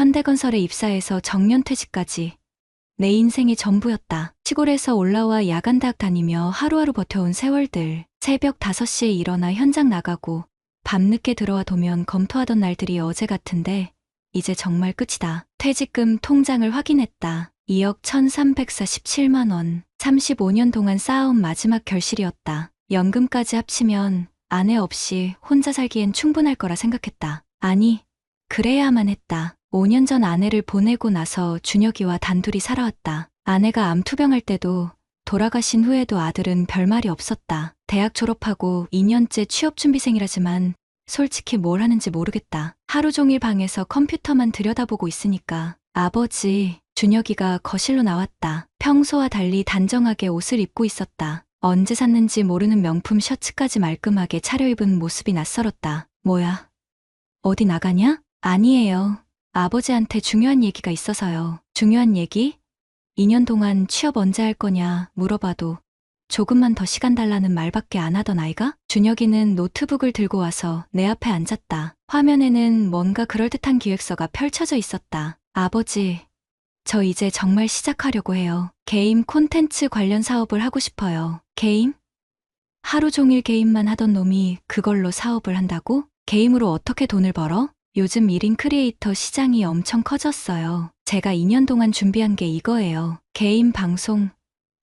현대건설에 입사해서 정년퇴직까지 내 인생의 전부였다. 시골에서 올라와 야간대학 다니며 하루하루 버텨온 세월들. 새벽 5시에 일어나 현장 나가고 밤늦게 들어와 도면 검토하던 날들이 어제 같은데 이제 정말 끝이다. 퇴직금 통장을 확인했다. 2억 1,347만 원. 35년 동안 쌓아온 마지막 결실이었다. 연금까지 합치면 아내 없이 혼자 살기엔 충분할 거라 생각했다. 아니, 그래야만 했다. 5년 전 아내를 보내고 나서 준혁이와 단둘이 살아왔다. 아내가 암투병할 때도 돌아가신 후에도 아들은 별말이 없었다. 대학 졸업하고 2년째 취업준비생이라지만 솔직히 뭘 하는지 모르겠다. 하루 종일 방에서 컴퓨터만 들여다보고 있으니까. 아버지, 준혁이가 거실로 나왔다. 평소와 달리 단정하게 옷을 입고 있었다. 언제 샀는지 모르는 명품 셔츠까지 말끔하게 차려입은 모습이 낯설었다. 뭐야? 어디 나가냐? 아니에요. 아버지한테 중요한 얘기가 있어서요. 중요한 얘기? 2년 동안 취업 언제 할 거냐 물어봐도 조금만 더 시간 달라는 말밖에 안 하던 아이가? 준혁이는 노트북을 들고 와서 내 앞에 앉았다. 화면에는 뭔가 그럴듯한 기획서가 펼쳐져 있었다. 아버지, 저 이제 정말 시작하려고 해요. 게임 콘텐츠 관련 사업을 하고 싶어요. 게임? 하루 종일 게임만 하던 놈이 그걸로 사업을 한다고? 게임으로 어떻게 돈을 벌어? 요즘 1인 크리에이터 시장이 엄청 커졌어요. 제가 2년 동안 준비한 게 이거예요. 게임 방송,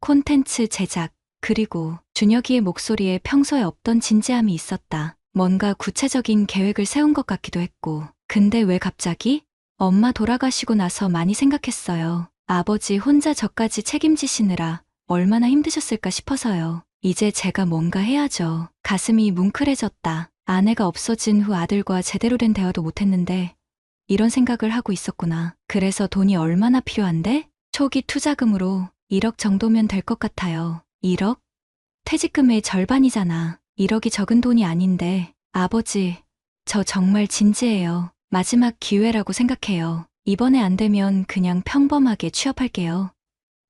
콘텐츠 제작, 그리고 준혁이의 목소리에 평소에 없던 진지함이 있었다. 뭔가 구체적인 계획을 세운 것 같기도 했고. 근데 왜 갑자기? 엄마 돌아가시고 나서 많이 생각했어요. 아버지 혼자 저까지 책임지시느라 얼마나 힘드셨을까 싶어서요. 이제 제가 뭔가 해야죠. 가슴이 뭉클해졌다. 아내가 없어진 후 아들과 제대로 된 대화도 못했는데 이런 생각을 하고 있었구나. 그래서 돈이 얼마나 필요한데? 초기 투자금으로 1억 정도면 될 것 같아요. 1억? 퇴직금의 절반이잖아. 1억이 적은 돈이 아닌데. 아버지, 저 정말 진지해요. 마지막 기회라고 생각해요. 이번에 안 되면 그냥 평범하게 취업할게요.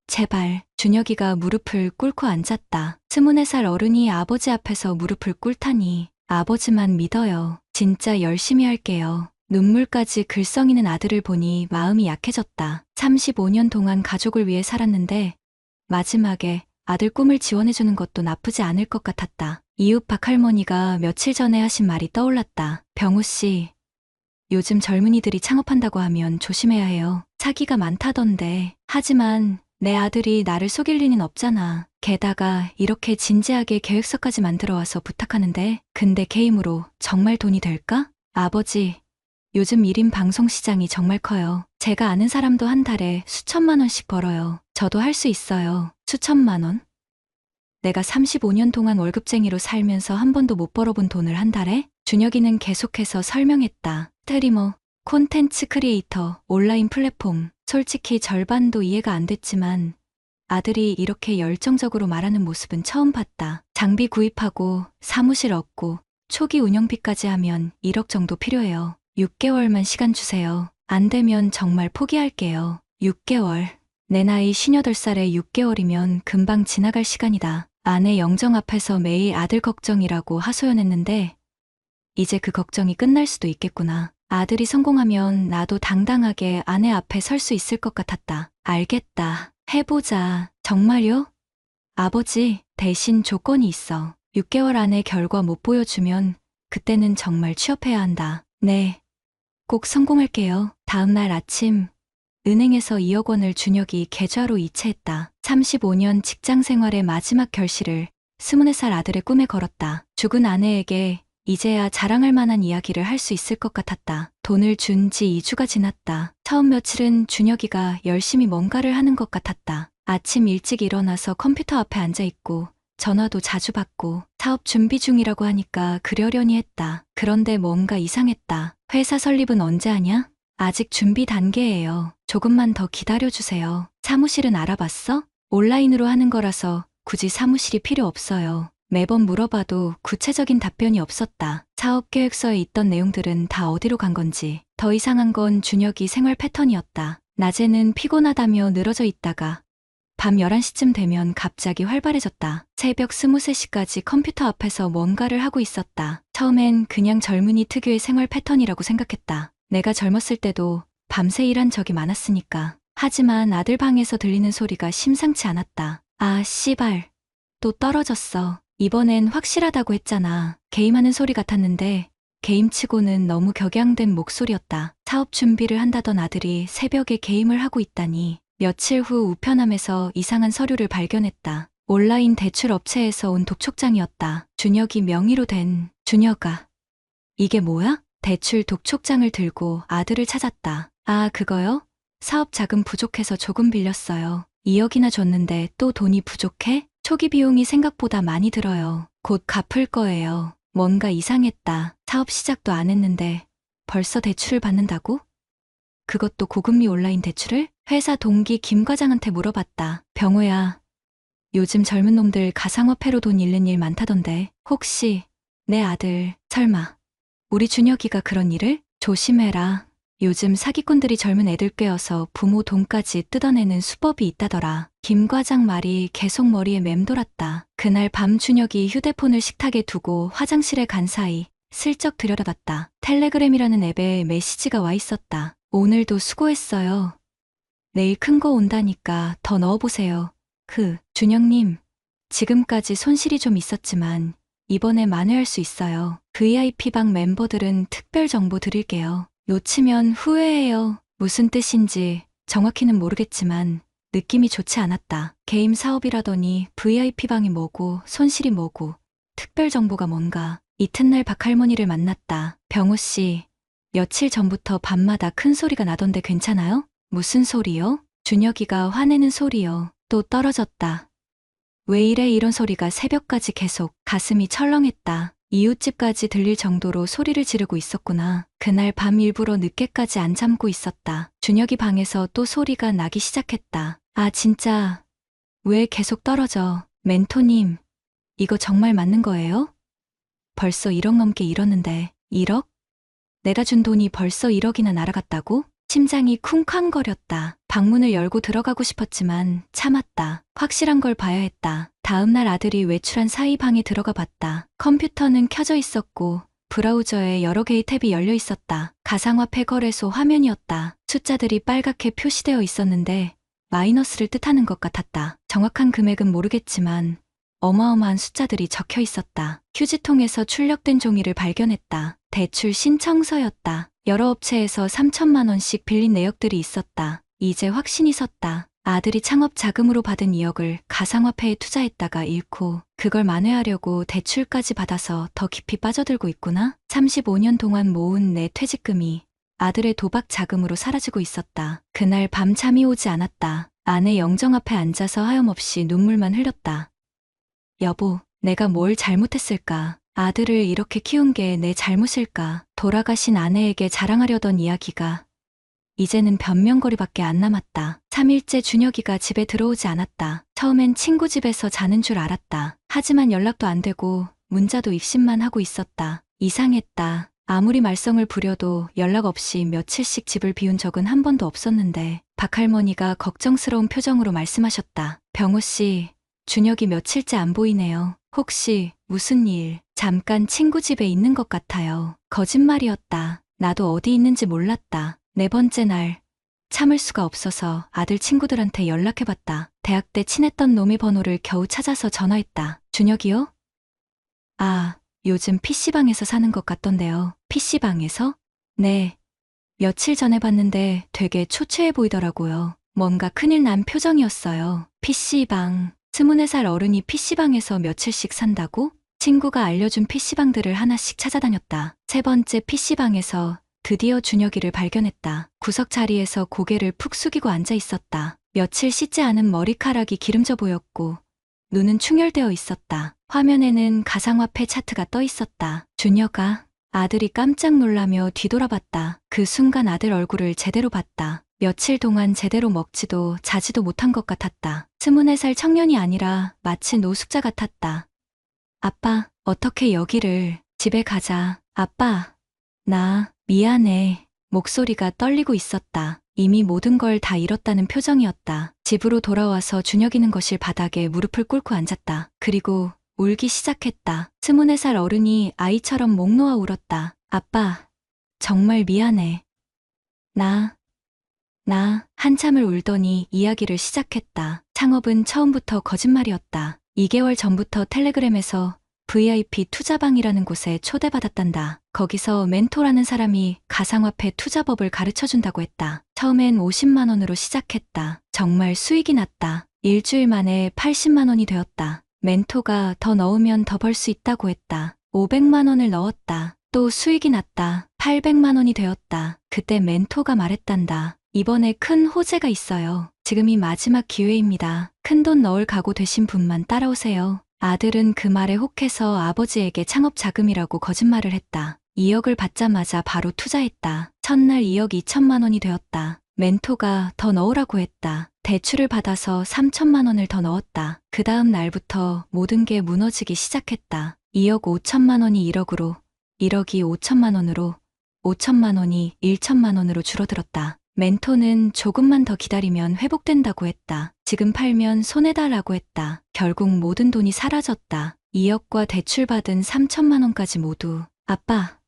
제발. 준혁이가 무릎을 꿇고 앉았다. 24살 어른이 아버지 앞에서 무릎을 꿇다니. 아버지만 믿어요. 진짜 열심히 할게요. 눈물까지 글썽이는 아들을 보니 마음이 약해졌다. 35년 동안 가족을 위해 살았는데 마지막에 아들 꿈을 지원해주는 것도 나쁘지 않을 것 같았다. 이웃 박할머니가 며칠 전에 하신 말이 떠올랐다. 병우 씨, 요즘 젊은이들이 창업한다고 하면 조심해야 해요. 사기가 많다던데. 하지만 내 아들이 나를 속일 리는 없잖아. 게다가 이렇게 진지하게 계획서까지 만들어와서 부탁하는데 근데 게임으로 정말 돈이 될까? 아버지, 요즘 1인 방송 시장이 정말 커요. 제가 아는 사람도 한 달에 수천만 원씩 벌어요. 저도 할 수 있어요. 수천만 원? 내가 35년 동안 월급쟁이로 살면서 한 번도 못 벌어본 돈을 한 달에? 준혁이는 계속해서 설명했다. 스트리머, 콘텐츠 크리에이터, 온라인 플랫폼. 솔직히 절반도 이해가 안 됐지만 아들이 이렇게 열정적으로 말하는 모습은 처음 봤다. 장비 구입하고 사무실 얻고 초기 운영비까지 하면 1억 정도 필요해요. 6개월만 시간 주세요. 안 되면 정말 포기할게요. 6개월. 내 나이 58살에 6개월이면 금방 지나갈 시간이다. 아내 영정 앞에서 매일 아들 걱정이라고 하소연했는데 이제 그 걱정이 끝날 수도 있겠구나. 아들이 성공하면 나도 당당하게 아내 앞에 설 수 있을 것 같았다. 알겠다. 해보자. 정말요? 아버지, 대신 조건이 있어. 6개월 안에 결과 못 보여주면 그때는 정말 취업해야 한다. 네. 꼭 성공할게요. 다음날 아침 은행에서 2억 원을 준혁이 계좌로 이체했다. 35년 직장 생활의 마지막 결실을 24살 아들의 꿈에 걸었다. 죽은 아내에게 이제야 자랑할 만한 이야기를 할 수 있을 것 같았다. 돈을 준 지 2주가 지났다. 처음 며칠은 준혁이가 열심히 뭔가를 하는 것 같았다. 아침 일찍 일어나서 컴퓨터 앞에 앉아있고 전화도 자주 받고 사업 준비 중이라고 하니까 그러려니 했다. 그런데 뭔가 이상했다. 회사 설립은 언제 하냐? 아직 준비 단계예요. 조금만 더 기다려주세요. 사무실은 알아봤어? 온라인으로 하는 거라서 굳이 사무실이 필요 없어요. 매번 물어봐도 구체적인 답변이 없었다. 사업 계획서에 있던 내용들은 다 어디로 간 건지. 더 이상한 건 준혁이 생활 패턴이었다. 낮에는 피곤하다며 늘어져 있다가 밤 11시쯤 되면 갑자기 활발해졌다. 새벽 23시까지 컴퓨터 앞에서 뭔가를 하고 있었다. 처음엔 그냥 젊은이 특유의 생활 패턴이라고 생각했다. 내가 젊었을 때도 밤새 일한 적이 많았으니까. 하지만 아들 방에서 들리는 소리가 심상치 않았다. 아, 씨발. 또 떨어졌어. 이번엔 확실하다고 했잖아. 게임하는 소리 같았는데 게임치고는 너무 격양된 목소리였다. 사업 준비를 한다던 아들이 새벽에 게임을 하고 있다니. 며칠 후 우편함에서 이상한 서류를 발견했다. 온라인 대출 업체에서 온 독촉장이었다. 준혁이 명의로 된. 준혁아. 이게 뭐야? 대출 독촉장을 들고 아들을 찾았다. 아, 그거요? 사업 자금 부족해서 조금 빌렸어요. 2억이나 줬는데 또 돈이 부족해? 초기 비용이 생각보다 많이 들어요. 곧 갚을 거예요. 뭔가 이상했다. 사업 시작도 안 했는데 벌써 대출을 받는다고? 그것도 고금리 온라인 대출을? 회사 동기 김 과장한테 물어봤다. 병호야, 요즘 젊은 놈들 가상화폐로 돈 잃는 일 많다던데 혹시 내 아들 설마 우리 준혁이가 그런 일을? 조심해라. 요즘 사기꾼들이 젊은 애들 꿰어서 부모 돈까지 뜯어내는 수법이 있다더라. 김 과장 말이 계속 머리에 맴돌았다. 그날 밤 준혁이 휴대폰을 식탁에 두고 화장실에 간 사이 슬쩍 들여다봤다. 텔레그램이라는 앱에 메시지가 와 있었다. 오늘도 수고했어요. 내일 큰 거 온다니까 더 넣어보세요. 준혁님, 지금까지 손실이 좀 있었지만 이번에 만회할 수 있어요. VIP방 멤버들은 특별 정보 드릴게요. 놓치면 후회해요. 무슨 뜻인지 정확히는 모르겠지만 느낌이 좋지 않았다. 게임 사업이라더니 VIP방이 뭐고 손실이 뭐고 특별 정보가 뭔가. 이튿날 박할머니를 만났다. 병호 씨, 며칠 전부터 밤마다 큰 소리가 나던데 괜찮아요? 무슨 소리요? 준혁이가 화내는 소리요. 또 떨어졌다. 왜 이래? 이런 소리가 새벽까지 계속. 가슴이 철렁했다. 이웃집까지 들릴 정도로 소리를 지르고 있었구나. 그날 밤 일부러 늦게까지 안 잠고 있었다. 준혁이 방에서 또 소리가 나기 시작했다. 아, 진짜. 왜 계속 떨어져? 멘토님, 이거 정말 맞는 거예요? 벌써 1억 넘게 잃었는데. 1억? 내가 준 돈이 벌써 1억이나 날아갔다고? 심장이 쿵쾅거렸다. 방문을 열고 들어가고 싶었지만 참았다. 확실한 걸 봐야 했다. 다음 날 아들이 외출한 사이 방에 들어가 봤다. 컴퓨터는 켜져 있었고 브라우저에 여러 개의 탭이 열려 있었다. 가상화폐 거래소 화면이었다. 숫자들이 빨갛게 표시되어 있었는데 마이너스를 뜻하는 것 같았다. 정확한 금액은 모르겠지만 어마어마한 숫자들이 적혀 있었다. 휴지통에서 출력된 종이를 발견했다. 대출 신청서였다. 여러 업체에서 3천만 원씩 빌린 내역들이 있었다. 이제 확신이 섰다. 아들이 창업 자금으로 받은 2억을 가상화폐에 투자했다가 잃고 그걸 만회하려고 대출까지 받아서 더 깊이 빠져들고 있구나. 35년 동안 모은 내 퇴직금이 아들의 도박 자금으로 사라지고 있었다. 그날 밤 잠이 오지 않았다. 아내 영정 앞에 앉아서 하염없이 눈물만 흘렸다. 여보, 내가 뭘 잘못했을까? 아들을 이렇게 키운 게 내 잘못일까? 돌아가신 아내에게 자랑하려던 이야기가 이제는 변명거리밖에 안 남았다. 3일째 준혁이가 집에 들어오지 않았다. 처음엔 친구 집에서 자는 줄 알았다. 하지만 연락도 안 되고 문자도 입신만 하고 있었다. 이상했다. 아무리 말썽을 부려도 연락 없이 며칠씩 집을 비운 적은 한 번도 없었는데 박할머니가 걱정스러운 표정으로 말씀하셨다. 병호 씨, 준혁이 며칠째 안 보이네요. 혹시 무슨 일? 잠깐 친구 집에 있는 것 같아요. 거짓말이었다. 나도 어디 있는지 몰랐다. 네 번째 날, 참을 수가 없어서 아들 친구들한테 연락해봤다. 대학 때 친했던 놈의 번호를 겨우 찾아서 전화했다. 준혁이요? 아, 요즘 PC방에서 사는 것 같던데요. PC방에서? 네. 며칠 전에 봤는데 되게 초췌해 보이더라고요. 뭔가 큰일 난 표정이었어요. PC방. 24살 어른이 PC방에서 며칠씩 산다고? 친구가 알려준 PC방들을 하나씩 찾아다녔다. 세 번째 PC방에서 드디어 준혁이를 발견했다. 구석 자리에서 고개를 푹 숙이고 앉아 있었다. 며칠 씻지 않은 머리카락이 기름져 보였고 눈은 충혈되어 있었다. 화면에는 가상화폐 차트가 떠 있었다. 준혁아, 아들이 깜짝 놀라며 뒤돌아봤다. 그 순간 아들 얼굴을 제대로 봤다. 며칠 동안 제대로 먹지도 자지도 못한 것 같았다. 24살 청년이 아니라 마치 노숙자 같았다. 아빠, 어떻게 여기를? 집에 가자. 아빠, 나 미안해. 목소리가 떨리고 있었다. 이미 모든 걸 다 잃었다는 표정이었다. 집으로 돌아와서 준혁이는 거실 바닥에 무릎을 꿇고 앉았다. 그리고 울기 시작했다. 24살 어른이 아이처럼 목 놓아 울었다. 아빠, 정말 미안해. 나 나 한참을 울더니 이야기를 시작했다. 창업은 처음부터 거짓말이었다. 2개월 전부터 텔레그램에서 VIP 투자방이라는 곳에 초대받았단다. 거기서 멘토라는 사람이 가상화폐 투자법을 가르쳐준다고 했다. 처음엔 50만 원으로 시작했다. 정말 수익이 났다. 일주일 만에 80만 원이 되었다. 멘토가 더 넣으면 더 벌 수 있다고 했다. 500만 원을 넣었다. 또 수익이 났다. 800만 원이 되었다. 그때 멘토가 말했단다. 이번에 큰 호재가 있어요. 지금이 마지막 기회입니다. 큰돈 넣을 각오 되신 분만 따라오세요. 아들은 그 말에 혹해서 아버지에게 창업 자금이라고 거짓말을 했다. 2억을 받자마자 바로 투자했다. 첫날 2억 2천만 원이 되었다. 멘토가 더 넣으라고 했다. 대출을 받아서 3천만 원을 더 넣었다. 그 다음 날부터 모든 게 무너지기 시작했다. 2억 5천만 원이 1억으로, 1억이 5천만 원으로, 5천만 원이 1천만 원으로 줄어들었다. 멘토는 조금만 더 기다리면 회복된다고 했다. 지금 팔면 손해다라고 했다. 결국 모든 돈이 사라졌다. 2억과 대출받은 3천만 원까지 모두. 아빠,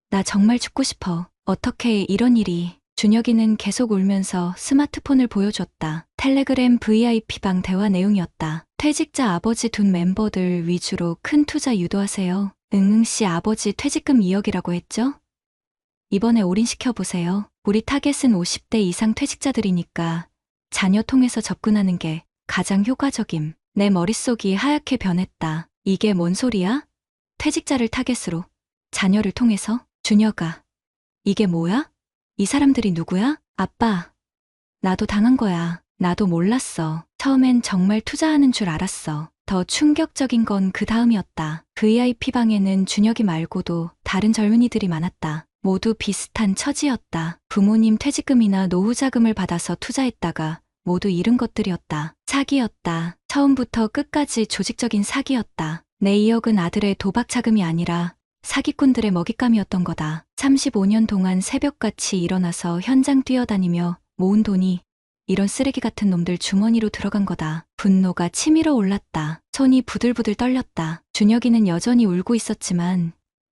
나 정말 죽고 싶어. 어떻게 이런 일이. 준혁이는 계속 울면서 스마트폰을 보여줬다. 텔레그램 VIP방 대화 내용이었다. 퇴직자 아버지 둔 멤버들 위주로 큰 투자 유도하세요. 응응씨 아버지 퇴직금 2억이라고 했죠? 이번에 올인시켜보세요. 우리 타겟은 50대 이상 퇴직자들이니까 자녀 통해서 접근하는 게 가장 효과적임. 내 머릿속이 하얗게 변했다. 이게 뭔 소리야? 퇴직자를 타겟으로 자녀를 통해서? 준혁아, 이게 뭐야? 이 사람들이 누구야? 아빠, 나도 당한 거야. 나도 몰랐어. 처음엔 정말 투자하는 줄 알았어. 더 충격적인 건 그 다음이었다. VIP방에는 준혁이 말고도 다른 젊은이들이 많았다. 모두 비슷한 처지였다. 부모님 퇴직금이나 노후자금을 받아서 투자했다가 모두 잃은 것들이었다. 사기였다. 처음부터 끝까지 조직적인 사기였다. 내 2억은 아들의 도박 자금이 아니라 사기꾼들의 먹잇감이었던 거다. 35년 동안 새벽같이 일어나서 현장 뛰어다니며 모은 돈이 이런 쓰레기 같은 놈들 주머니로 들어간 거다. 분노가 치밀어 올랐다. 손이 부들부들 떨렸다. 준혁이는 여전히 울고 있었지만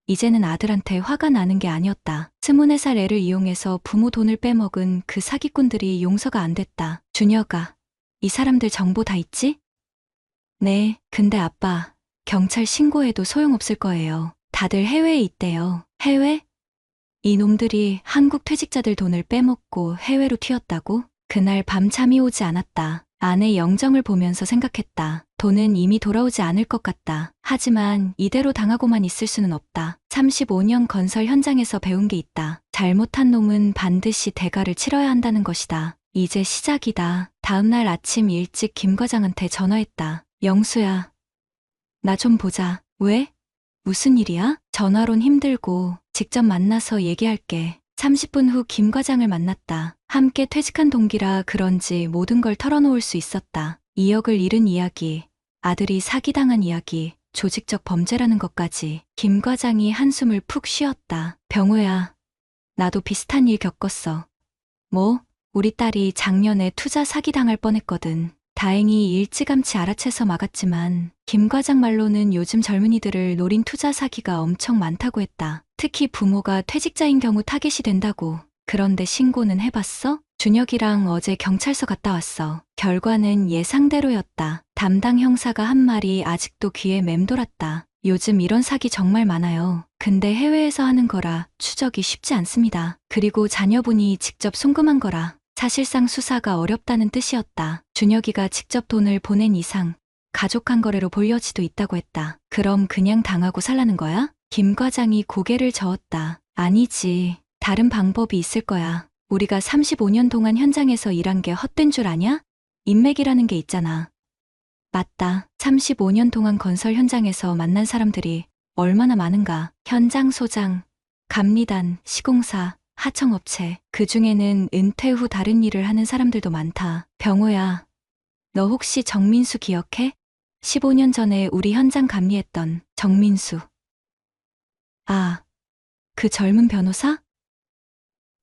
이제는 아들한테 화가 나는 게 아니었다. 24살 애를 이용해서 부모 돈을 빼먹은 그 사기꾼들이 용서가 안 됐다. 준혁아, 이 사람들 정보 다 있지? 네, 근데 아빠, 경찰 신고해도 소용없을 거예요. 다들 해외에 있대요. 해외? 이 놈들이 한국 퇴직자들 돈을 빼먹고 해외로 튀었다고? 그날 밤 잠이 오지 않았다. 아내 영정을 보면서 생각했다. 돈은 이미 돌아오지 않을 것 같다. 하지만 이대로 당하고만 있을 수는 없다. 35년 건설 현장에서 배운 게 있다. 잘못한 놈은 반드시 대가를 치러야 한다는 것이다. 이제 시작이다. 다음날 아침 일찍 김 과장한테 전화했다. 영수야, 나 좀 보자. 왜? 무슨 일이야? 전화론 힘들고 직접 만나서 얘기할게. 30분 후 김 과장을 만났다. 함께 퇴직한 동기라 그런지 모든 걸 털어놓을 수 있었다. 2억을 잃은 이야기, 아들이 사기당한 이야기, 조직적 범죄라는 것까지. 김 과장이 한숨을 푹 쉬었다. 병우야, 나도 비슷한 일 겪었어. 뭐? 우리 딸이 작년에 투자 사기당할 뻔했거든. 다행히 일찌감치 알아채서 막았지만 김 과장 말로는 요즘 젊은이들을 노린 투자 사기가 엄청 많다고 했다. 특히 부모가 퇴직자인 경우 타겟이 된다고. 그런데 신고는 해봤어? 준혁이랑 어제 경찰서 갔다 왔어. 결과는 예상대로였다. 담당 형사가 한 말이 아직도 귀에 맴돌았다. 요즘 이런 사기 정말 많아요. 근데 해외에서 하는 거라 추적이 쉽지 않습니다. 그리고 자녀분이 직접 송금한 거라 사실상 수사가 어렵다는 뜻이었다. 준혁이가 직접 돈을 보낸 이상 가족 한 거래로 볼 여지도 있다고 했다. 그럼 그냥 당하고 살라는 거야? 김 과장이 고개를 저었다. 아니지. 다른 방법이 있을 거야. 우리가 35년 동안 현장에서 일한 게 헛된 줄 아냐? 인맥이라는 게 있잖아. 맞다. 35년 동안 건설 현장에서 만난 사람들이 얼마나 많은가. 현장 소장, 감리단, 시공사, 하청업체. 그중에는 은퇴 후 다른 일을 하는 사람들도 많다. 병우야, 너 혹시 정민수 기억해? 15년 전에 우리 현장 감리했던 정민수. 아, 그 젊은 변호사?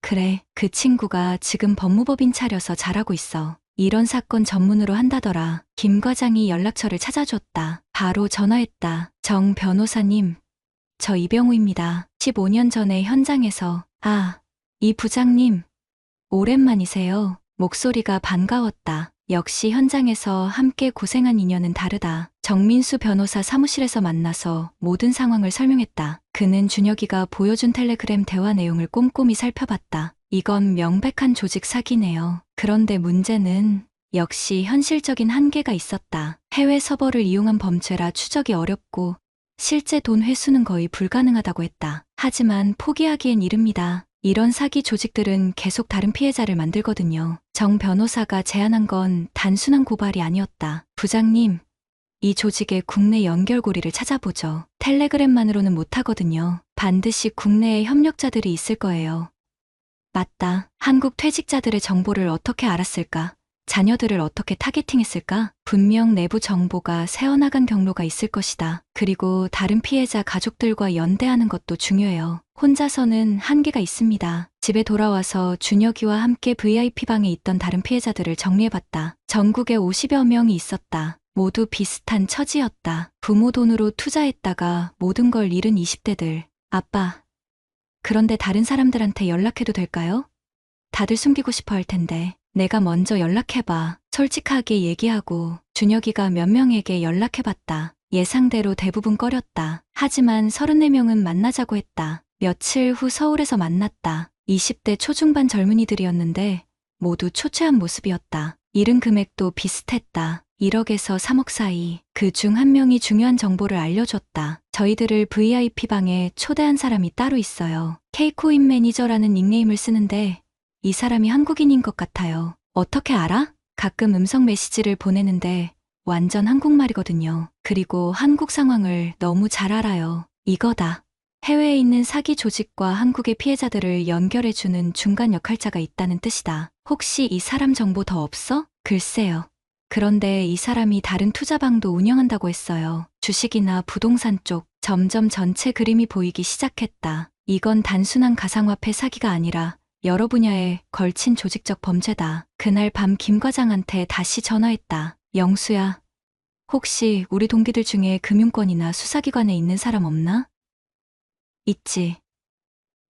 그래, 그 친구가 지금 법무법인 차려서 잘하고 있어. 이런 사건 전문으로 한다더라. 김 과장이 연락처를 찾아줬다. 바로 전화했다. 정 변호사님, 저 이병우입니다. 15년 전에 현장에서. 아, 이 부장님, 오랜만이세요. 목소리가 반가웠다. 역시 현장에서 함께 고생한 인연은 다르다. 정민수 변호사 사무실에서 만나서 모든 상황을 설명했다. 그는 준혁이가 보여준 텔레그램 대화 내용을 꼼꼼히 살펴봤다. 이건 명백한 조직 사기네요. 그런데 문제는 역시 현실적인 한계가 있었다. 해외 서버를 이용한 범죄라 추적이 어렵고 실제 돈 회수는 거의 불가능하다고 했다. 하지만 포기하기엔 이릅니다. 이런 사기 조직들은 계속 다른 피해자를 만들거든요. 정 변호사가 제안한 건 단순한 고발이 아니었다. 부장님, 이 조직의 국내 연결고리를 찾아보죠. 텔레그램만으로는 못하거든요. 반드시 국내에 협력자들이 있을 거예요. 맞다. 한국 퇴직자들의 정보를 어떻게 알았을까? 자녀들을 어떻게 타겟팅했을까? 분명 내부 정보가 새어나간 경로가 있을 것이다. 그리고 다른 피해자 가족들과 연대하는 것도 중요해요. 혼자서는 한계가 있습니다. 집에 돌아와서 준혁이와 함께 VIP방에 있던 다른 피해자들을 정리해봤다. 전국에 50여 명이 있었다. 모두 비슷한 처지였다. 부모 돈으로 투자했다가 모든 걸 잃은 20대들. 아빠, 그런데 다른 사람들한테 연락해도 될까요? 다들 숨기고 싶어 할 텐데. 내가 먼저 연락해봐. 솔직하게 얘기하고 준혁이가 몇 명에게 연락해봤다. 예상대로 대부분 꺼렸다. 하지만 34명은 만나자고 했다. 며칠 후 서울에서 만났다. 20대 초중반 젊은이들이었는데 모두 초췌한 모습이었다. 잃은 금액도 비슷했다. 1억에서 3억 사이. 그 중 한 명이 중요한 정보를 알려줬다. 저희들을 VIP방에 초대한 사람이 따로 있어요. K코인 매니저라는 닉네임을 쓰는데 이 사람이 한국인인 것 같아요. 어떻게 알아? 가끔 음성 메시지를 보내는데 완전 한국말이거든요. 그리고 한국 상황을 너무 잘 알아요. 이거다. 해외에 있는 사기 조직과 한국의 피해자들을 연결해주는 중간 역할자가 있다는 뜻이다. 혹시 이 사람 정보 더 없어? 글쎄요. 그런데 이 사람이 다른 투자방도 운영한다고 했어요. 주식이나 부동산 쪽. 점점 전체 그림이 보이기 시작했다. 이건 단순한 가상화폐 사기가 아니라 여러 분야에 걸친 조직적 범죄다. 그날 밤 김 과장한테 다시 전화했다. 영수야, 혹시 우리 동기들 중에 금융권이나 수사기관에 있는 사람 없나? 있지.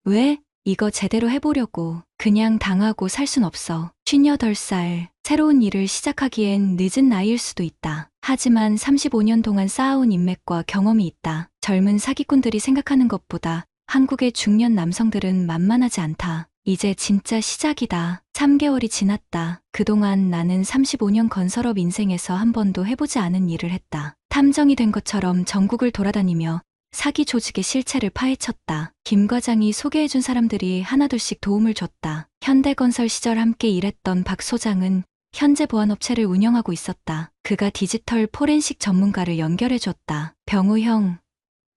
왜? 이거 제대로 해보려고. 그냥 당하고 살 순 없어. 58살, 새로운 일을 시작하기엔 늦은 나이일 수도 있다. 하지만 35년 동안 쌓아온 인맥과 경험이 있다. 젊은 사기꾼들이 생각하는 것보다 한국의 중년 남성들은 만만하지 않다. 이제 진짜 시작이다. 3개월이 지났다. 그동안 나는 35년 건설업 인생에서 한 번도 해보지 않은 일을 했다. 탐정이 된 것처럼 전국을 돌아다니며 사기 조직의 실체를 파헤쳤다. 김 과장이 소개해준 사람들이 하나둘씩 도움을 줬다. 현대건설 시절 함께 일했던 박 소장은 현재 보안업체를 운영하고 있었다. 그가 디지털 포렌식 전문가를 연결해줬다. 병우 형,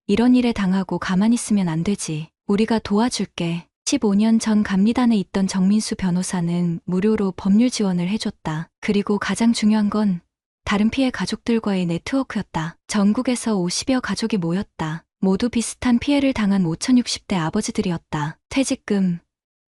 이런 일에 당하고 가만히 있으면 안 되지. 우리가 도와줄게. 15년 전 감리단에 있던 정민수 변호사는 무료로 법률 지원을 해줬다. 그리고 가장 중요한 건 다른 피해 가족들과의 네트워크였다. 전국에서 50여 가족이 모였다. 모두 비슷한 피해를 당한 5060대 아버지들이었다. 퇴직금,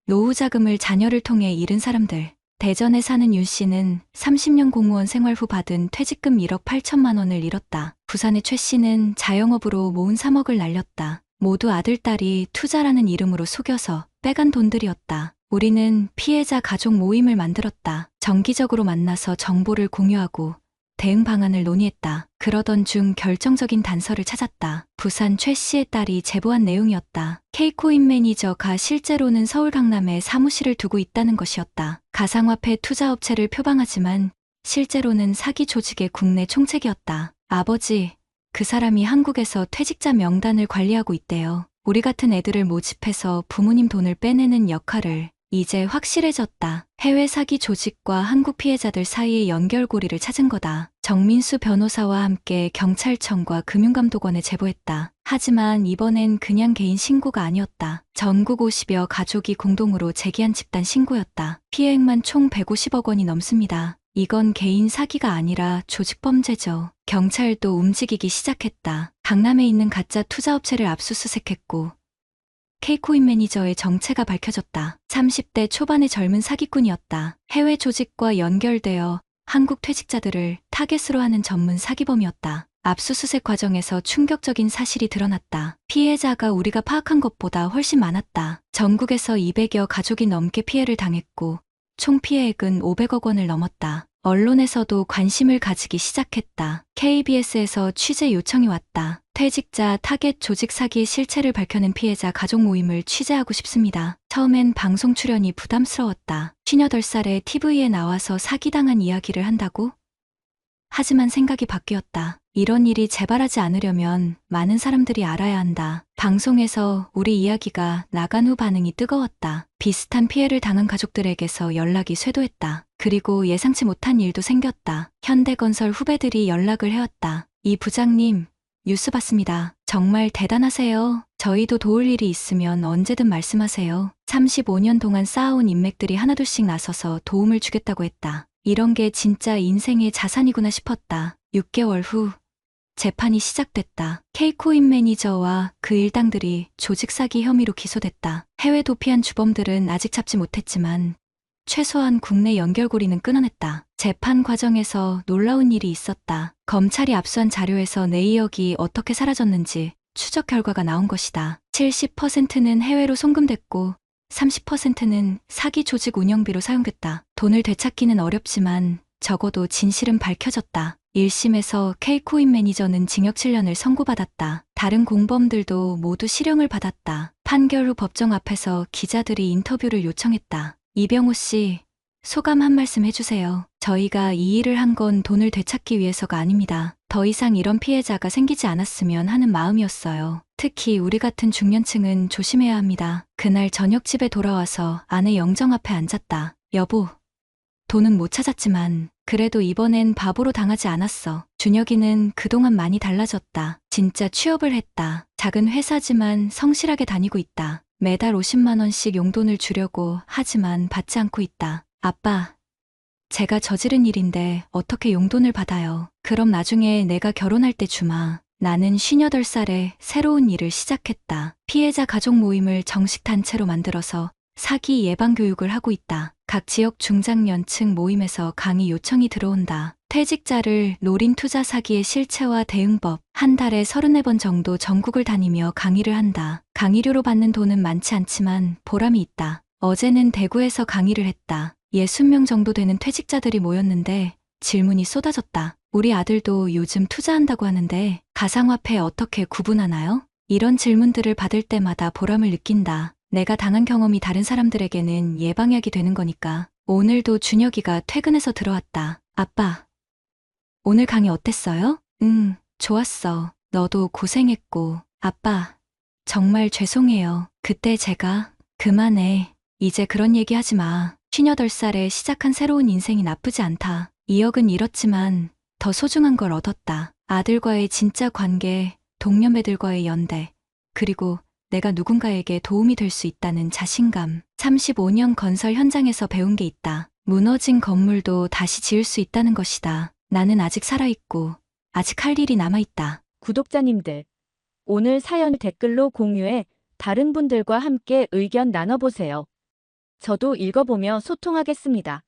노후 자금을 자녀를 통해 잃은 사람들. 대전에 사는 윤 씨는 30년 공무원 생활 후 받은 퇴직금 1억 8천만 원을 잃었다. 부산의 최 씨는 자영업으로 모은 3억을 날렸다. 모두 아들, 딸이 투자라는 이름으로 속여서 빼간 돈들이었다. 우리는 피해자 가족 모임을 만들었다. 정기적으로 만나서 정보를 공유하고 대응 방안을 논의했다. 그러던 중 결정적인 단서를 찾았다. 부산 최 씨의 딸이 제보한 내용이었다. K코인 매니저가 실제로는 서울 강남에 사무실을 두고 있다는 것이었다. 가상화폐 투자업체를 표방하지만 실제로는 사기 조직의 국내 총책이었다. 아버지, 그 사람이 한국에서 퇴직자 명단을 관리하고 있대요. 우리 같은 애들을 모집해서 부모님 돈을 빼내는 역할을. 이제 확실해졌다. 해외 사기 조직과 한국 피해자들 사이의 연결고리를 찾은 거다. 정민수 변호사와 함께 경찰청과 금융감독원에 제보했다. 하지만 이번엔 그냥 개인 신고가 아니었다. 전국 50여 가족이 공동으로 제기한 집단 신고였다. 피해액만 총 150억 원이 넘습니다. 이건 개인 사기가 아니라 조직범죄죠. 경찰도 움직이기 시작했다. 강남에 있는 가짜 투자업체를 압수수색했고 K코인 매니저의 정체가 밝혀졌다. 30대 초반의 젊은 사기꾼이었다. 해외 조직과 연결되어 한국 퇴직자들을 타겟으로 하는 전문 사기범이었다. 압수수색 과정에서 충격적인 사실이 드러났다. 피해자가 우리가 파악한 것보다 훨씬 많았다. 전국에서 200여 가족이 넘게 피해를 당했고 총 피해액은 500억 원을 넘었다. 언론에서도 관심을 가지기 시작했다. KBS에서 취재 요청이 왔다. 퇴직자 타겟 조직 사기의 실체를 밝혀낸 피해자 가족 모임을 취재하고 싶습니다. 처음엔 방송 출연이 부담스러웠다. 58살에 TV에 나와서 사기당한 이야기를 한다고? 하지만 생각이 바뀌었다. 이런 일이 재발하지 않으려면 많은 사람들이 알아야 한다. 방송에서 우리 이야기가 나간 후 반응이 뜨거웠다. 비슷한 피해를 당한 가족들에게서 연락이 쇄도했다. 그리고 예상치 못한 일도 생겼다. 현대건설 후배들이 연락을 해왔다. 이 부장님, 뉴스 봤습니다. 정말 대단하세요. 저희도 도울 일이 있으면 언제든 말씀하세요. 35년 동안 쌓아온 인맥들이 하나둘씩 나서서 도움을 주겠다고 했다. 이런 게 진짜 인생의 자산이구나 싶었다. 6개월 후 재판이 시작됐다. K코인 매니저와 그 일당들이 조직 사기 혐의로 기소됐다. 해외 도피한 주범들은 아직 잡지 못했지만 최소한 국내 연결고리는 끊어냈다. 재판 과정에서 놀라운 일이 있었다. 검찰이 압수한 자료에서 내 2억이 어떻게 사라졌는지 추적 결과가 나온 것이다. 70%는 해외로 송금됐고 30%는 사기 조직 운영비로 사용됐다. 돈을 되찾기는 어렵지만 적어도 진실은 밝혀졌다. 1심에서 K코인 매니저는 징역 7년을 선고받았다. 다른 공범들도 모두 실형을 받았다. 판결 후 법정 앞에서 기자들이 인터뷰를 요청했다. 이병호 씨, 소감 한 말씀 해주세요. 저희가 이 일을 한 건 돈을 되찾기 위해서가 아닙니다. 더 이상 이런 피해자가 생기지 않았으면 하는 마음이었어요. 특히 우리 같은 중년층은 조심해야 합니다. 그날 저녁 집에 돌아와서 아내 영정 앞에 앉았다. 여보, 돈은 못 찾았지만 그래도 이번엔 바보로 당하지 않았어. 준혁이는 그동안 많이 달라졌다. 진짜 취업을 했다. 작은 회사지만 성실하게 다니고 있다. 매달 50만 원씩 용돈을 주려고 하지만 받지 않고 있다. 아빠, 제가 저지른 일인데 어떻게 용돈을 받아요? 그럼 나중에 내가 결혼할 때 주마. 나는 58살에 새로운 일을 시작했다. 피해자 가족 모임을 정식 단체로 만들어서 사기 예방 교육을 하고 있다. 각 지역 중장년층 모임에서 강의 요청이 들어온다. 퇴직자를 노린 투자 사기의 실체와 대응법, 한 달에 34번 정도 전국을 다니며 강의를 한다. 강의료로 받는 돈은 많지 않지만 보람이 있다. 어제는 대구에서 강의를 했다. 60명 정도 되는 퇴직자들이 모였는데 질문이 쏟아졌다. 우리 아들도 요즘 투자한다고 하는데 가상화폐 어떻게 구분하나요? 이런 질문들을 받을 때마다 보람을 느낀다. 내가 당한 경험이 다른 사람들에게는 예방약이 되는 거니까. 오늘도 준혁이가 퇴근해서 들어왔다. 아빠, 오늘 강의 어땠어요? 응, 좋았어. 너도 고생했고. 아빠, 정말 죄송해요. 그때 제가. 그만해. 이제 그런 얘기 하지 마. 58살에 시작한 새로운 인생이 나쁘지 않다. 2억은 잃었지만 더 소중한 걸 얻었다. 아들과의 진짜 관계, 동년배들과의 연대, 그리고 내가 누군가에게 도움이 될 수 있다는 자신감. 35년 건설 현장에서 배운 게 있다. 무너진 건물도 다시 지을 수 있다는 것이다. 나는 아직 살아있고 아직 할 일이 남아있다. 구독자님들, 오늘 사연 댓글로 공유해 다른 분들과 함께 의견 나눠보세요. 저도 읽어보며 소통하겠습니다.